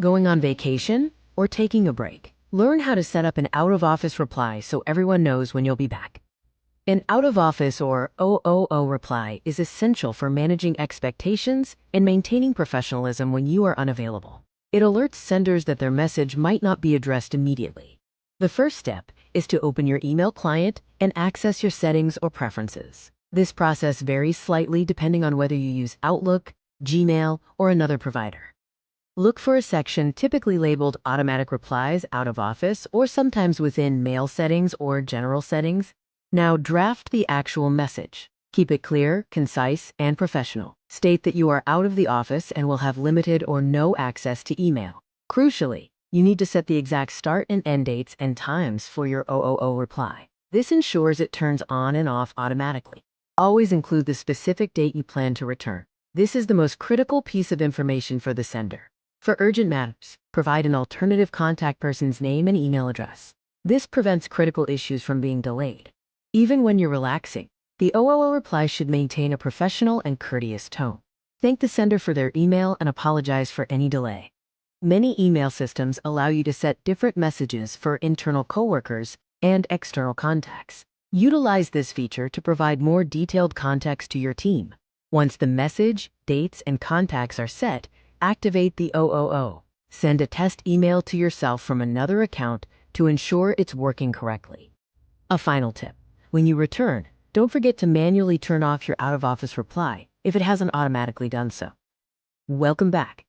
going on vacation, or taking a break. Learn how to set up an out-of-office reply so everyone knows when you'll be back. An out-of-office or OOO reply is essential for managing expectations and maintaining professionalism when you are unavailable. It alerts senders that their message might not be addressed immediately. The first step is to open your email client and access your settings or preferences. This process varies slightly depending on whether you use Outlook, Gmail, or another provider. Look for a section typically labeled Automatic Replies Out of Office or sometimes within Mail Settings or General Settings. Now draft the actual message. Keep it clear, concise, and professional. State that you are out of the office and will have limited or no access to email. Crucially, you need to set the exact start and end dates and times for your OOO reply. This ensures it turns on and off automatically. Always include the specific date you plan to return. This is the most critical piece of information for the sender. For urgent matters, provide an alternative contact person's name and email address. This prevents critical issues from being delayed. Even when you're relaxing, the OOO reply should maintain a professional and courteous tone. Thank the sender for their email and apologize for any delay. Many email systems allow you to set different messages for internal coworkers and external contacts. Utilize this feature to provide more detailed context to your team. Once the message, dates, and contacts are set, activate the OOO. Send a test email to yourself from another account to ensure it's working correctly. A final tip. When you return, don't forget to manually turn off your out-of-office reply if it hasn't automatically done so. Welcome back.